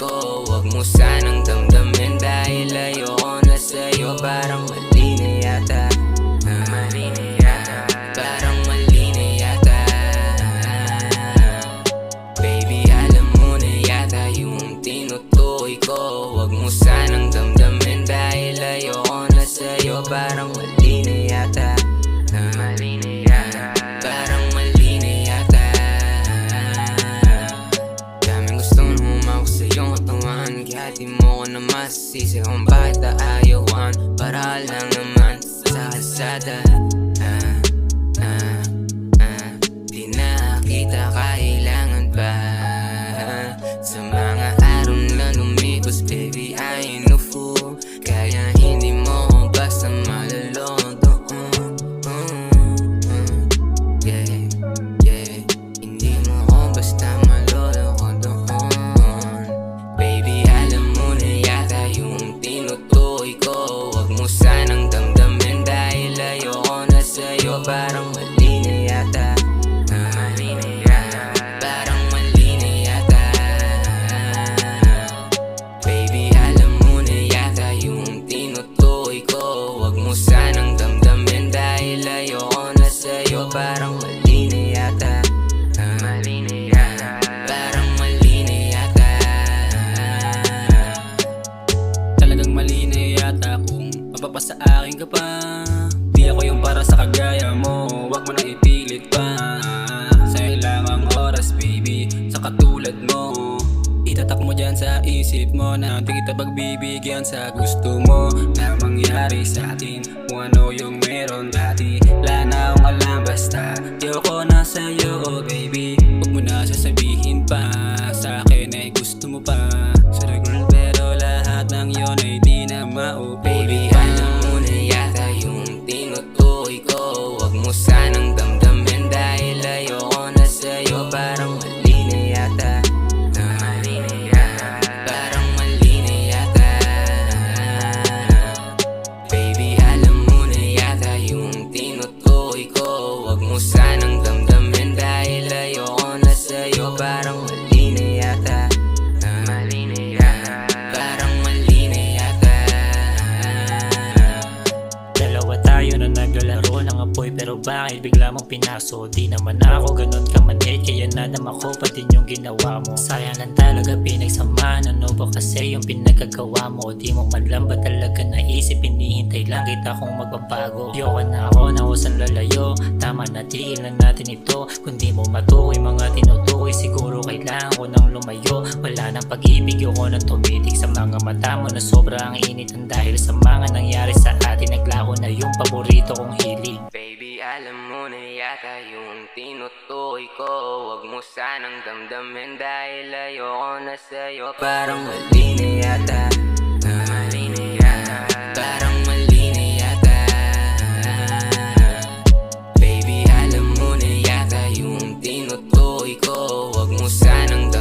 ko, wag mo sanang damdamin dahil ayoko na sa'yo. Parang mali na yata, mali na yata, parang mali na yata. Baby, alam mo na yata yung tinutukoy ko, wag mo sanang damdamin dahil ayoko na sa'yo. Parang mali na yata, mali na yata, parang mali na yata. Daming gustong humawak sa iyong katawan, kaya di mo ko na masisisi kung bakit aayawan. Para lang naman sa kalsada, di na kita kailangan pa. Sa mga araw na lumipos, baby, I ain't no fool, kaya hindi mo ko basta maloloko doon. Yeah, yeah, hindi mo ko basta maloloko doon. Baby, alam mo na yata yung tinutukoy ko, wag mo sanang damdamin dahil ayoko na sa'yo. Parang mali na yata, mali na yata, parang mali na yata. Baby, alam mo na yata yung tinutukoy ko, wag mo sanang damdamin dahil ayoko na sa'yo. Parang mali na yata, mali na yata, parang mali na yata. Talagang mali na yata kung mapapasa akin ka pa. Di ako yung para sa kagaya mo, wag mo na ipilit pa. Sa'yo lamang oras, baby, sa katulad mo. Itatak mo dyan sa isip mo na di kita pagbibigyan sa gusto mo na mangyari sa atin. Kung ano yung meron dati, wala na akong alam, basta ayoko na sa'yo, oh baby. Huwag mo na sasabihin pa sa akin ay gusto mo pa. Sorry girl, pero lahat ng yun ay di na maupo. Baby, alam mo na yata yung tinutukoy ko, wag mo sanang damdamin dahil ayoko na sa'yo. Parang mali na yata, mali na yata, parang mali na yata. Baby, alam mo na yata yung tinutukoy ko, wag mo sanang damdamin dahil ayoko na sa'yo. Parang mali na yata, mali na yata, parang mali na yata. Dalawa tayo na naglalaro ng apoy, pero bakit bigla mong pinaso? Di naman ako ganun kamanhid, kaya nadama ko pa din yung ginawa mo. Sayang lang talaga pinagsamahan, ano ba kasi yung pinagkagawa mo? Di mo man lang ba talaga naisip, hinihintay lang kita kung magbabago. Yoko na ako na usang lalayo, tama na tigil na natin ito. Kung di mo matukoy mga tinutukoy, siguro kailangan ko nang lumayo. Wala nang pag-ibig, yoko nang tumitig sa mga mata mo na sobrang init ang dahil sa mga nangyari sa atin. Naglako na yung paborito kong hilig. Baby, alam mo na yata yung tinutukoy ko, wag mo sanang damdamin dahil ayoko na sa'yo. Parang mali na yata, mali na yata, parang mali na yata. Baby, alam mo na yata yung tinutukoy ko, wag mo sanang